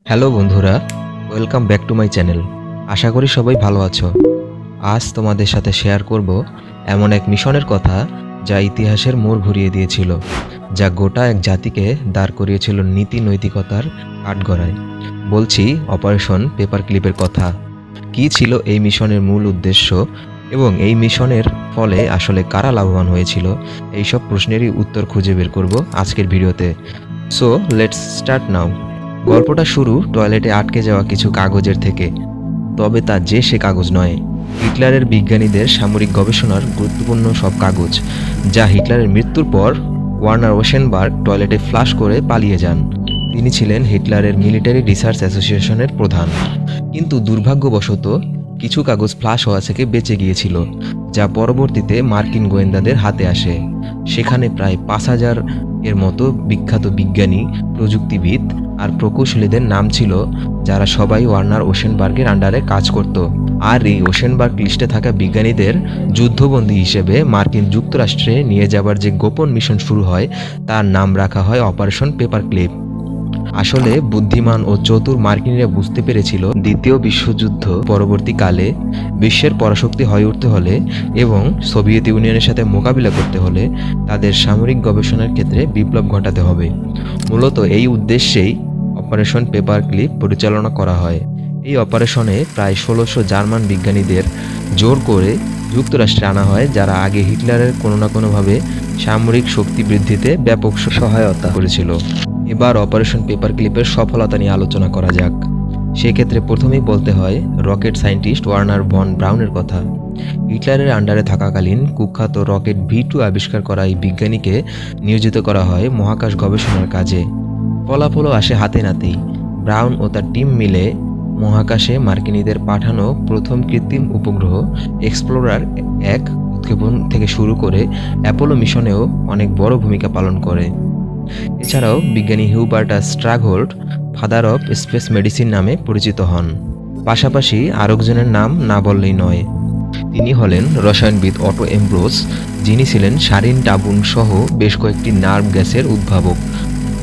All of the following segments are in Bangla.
হ্যালো বন্ধুরা, welcome back to my channel. আশা করি সবাই ভালো আছো। আজ তোমাদের সাথে শেয়ার করব এমন এক মিশনের কথা যা ইতিহাসের মোড় ঘুরিয়ে দিয়েছিল, যা গোটা এক জাতিকে দাঁড় করিয়েছিল নীতি নৈতিকতার কাঠগড়ায়। বলছি অপারেশন পেপার ক্লিপের কথা। কী ছিল এই মিশনের মূল উদ্দেশ্য এবং এই মিশনের ফলে আসলে কারা লাভবান হয়েছিল, এইসব প্রশ্নেরই উত্তর খুঁজে বের করব আজকের ভিডিওতে। So let's start now. গল্পটা শুরু টয়লেটে আটকে যাওয়া কিছু কাগজের থেকে, তবে তা যে সে কাগজ নয়। হিটলারের বিজ্ঞানীদের সামরিক গবেষণার গুরুত্বপূর্ণ সব কাগজ, যা হিটলারের মৃত্যুর পর ওয়ার্নার ওশেনবার্গ টয়লেটে ফ্লাশ করে পালিয়ে যান। তিনি ছিলেন হিটলারের মিলিটারি রিসার্চ অ্যাসোসিয়েশনের প্রধান। কিন্তু দুর্ভাগ্যবশত কিছু কাগজ ফ্লাশ হওয়া থেকে বেঁচে গিয়েছিল, যা পরবর্তীতে মার্কিন গোয়েন্দাদের হাতে আসে। সেখানে প্রায় ৫,০০০ এর মতো বিখ্যাত বিজ্ঞানী, প্রযুক্তিবিদ আর প্রকৌশলীদের নাম ছিল, যারা সবাই ওয়ার্নার ওশেনবার্গের আন্ডারে কাজ করত। আর এই ওশেনবার্গ লিস্টে থাকা বিজ্ঞানীদের যুদ্ধবন্দী হিসেবে মার্কিন যুক্তরাষ্ট্রে নিয়ে যাবার যে গোপন মিশন শুরু হয়, তার নাম রাখা হয় অপারেশন পেপার ক্লিপ। আসলে বুদ্ধিমান ও চতুর মার্কিনিরা বুঝতে পেরেছিল, দ্বিতীয় বিশ্বযুদ্ধ পরবর্তীকালে বিশ্বের পরাশক্তি হয়ে উঠতে হলে এবং সোভিয়েত ইউনিয়নের সাথে মোকাবিলা করতে হলে তাদের সামরিক গবেষণার ক্ষেত্রে বিপ্লব ঘটাতে হবে। মূলত এই উদ্দেশ্যেই অপারেশন পেপার ক্লিপ পরিচালনা করা হয়। এই অপারেশনে প্রায় ১৬০০ জার্মান বিজ্ঞানীদের জোর করে যুক্তরাষ্ট্রে আনা হয়, যারা আগে হিটলারের কোনো না কোনোভাবে সামরিক শক্তি বৃদ্ধিতে ব্যাপক সহায়তা করেছিল। এবার অপারেশন পেপার ক্লিপের সফলতা নিয়ে আলোচনা করা যাক। সেক্ষেত্রে প্রথমেই বলতে হয় রকেট সায়েন্টিস্ট ওয়ার্নার ভন ব্রাউনের কথা। হিটলারের আন্ডারে থাকাকালীন কুখ্যাত রকেট V2 আবিষ্কার করা এই বিজ্ঞানীকে নিয়োজিত করা হয় মহাকাশ গবেষণার কাজে। ফলাফলও আসে হাতে নাতেই। ব্রাউন ও তার টিম মিলে মহাকাশে মার্কিনীদের পাঠানো প্রথম কৃত্রিম উপগ্রহ এক্সপ্লোরার 1 উৎক্ষেপণ থেকে শুরু করে অ্যাপোলো মিশনেও অনেক বড় ভূমিকা পালন করে। এছাড়াও বিজ্ঞানী হিউবার্টাস স্ট্রাগহোল্ড ফাদার অফ স্পেস মেডিসিন নামে পরিচিত হন। পাশাপাশি আরেকজনের নাম না বললেই নয়। তিনি হলেন রসায়নবিদ অটো এমব্রোস, যিনি ছিলেন সারিন টাবুন সহ বেশ কয়েকটি নার্ভ গ্যাসের উদ্ভাবক।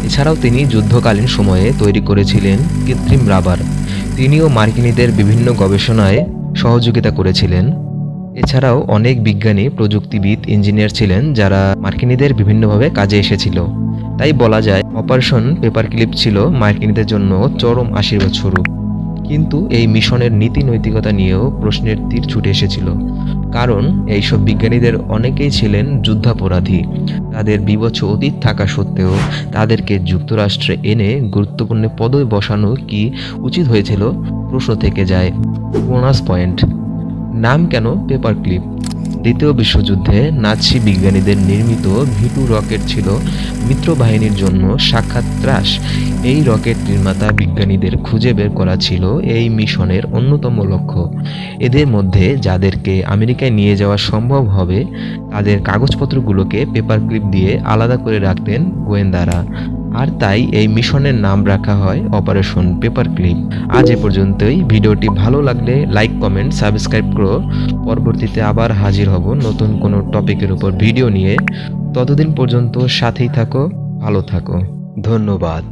এছাড়াও তিনি যুদ্ধকালীন সময়ে তৈরি করেছিলেন কৃত্রিম রাবার। তিনিও মার্কিনীদের বিভিন্ন গবেষণায় সহযোগিতা করেছিলেন। এছাড়াও অনেক বিজ্ঞানী, প্রযুক্তিবিদ, ইঞ্জিনিয়ার ছিলেন, যারা মার্কিনীদের বিভিন্নভাবে কাজে এসেছিল। তাই বলা যায় অপারেশন পেপার ক্লিপ ছিল মার্কিনীদের জন্য চরম আশীর্বাদ স্বরূপ। কিন্তু এই মিশনের নীতি নৈতিকতা নিয়েও প্রশ্নের তীর ছুটে এসেছিল, কারণ এইসব বিজ্ঞানীদের অনেকেই ছিলেন যুদ্ধাপরাধী। তাদের বিবচ্ছ অতীত থাকা সত্ত্বেও তাদেরকে যুক্তরাষ্ট্রে এনে গুরুত্বপূর্ণ পদে বসানো কি উচিত হয়েছিল, প্রশ্ন থেকে যায়। বোনাস পয়েন্ট: নাম কেন পেপার ক্লিপ? দ্বিতীয় বিশ্বযুদ্ধে নাৎসি বিজ্ঞানীদের নির্মিত V2 রকেট ছিল মিত্রবাহিনীর জন্য সাক্ষাৎ ত্রাস। এই রকেট নির্মাতা বিজ্ঞানীদের খুঁজে বের করা ছিল এই মিশনের অন্যতম লক্ষ্য। এদের মধ্যে যাদেরকে আমেরিকায় নিয়ে যাওয়া সম্ভব হবে, তাদের কাগজপত্রগুলোকে পেপার ক্লিপ দিয়ে আলাদা করে রাখতেন গোয়েন্দারা। আর তাই এই মিশনের নাম রাখা হয় অপারেশন পেপার ক্লিপ। আজ এ পর্যন্তই। ভিডিওটি ভালো লাগলে লাইক, কমেন্ট, সাবস্ক্রাইব করো। পরবর্তীতে আবার হাজির হব নতুন কোনো টপিকের উপর ভিডিও নিয়ে। ততদিন পর্যন্ত সাথেই থাকো, ভালো থাকো। ধন্যবাদ।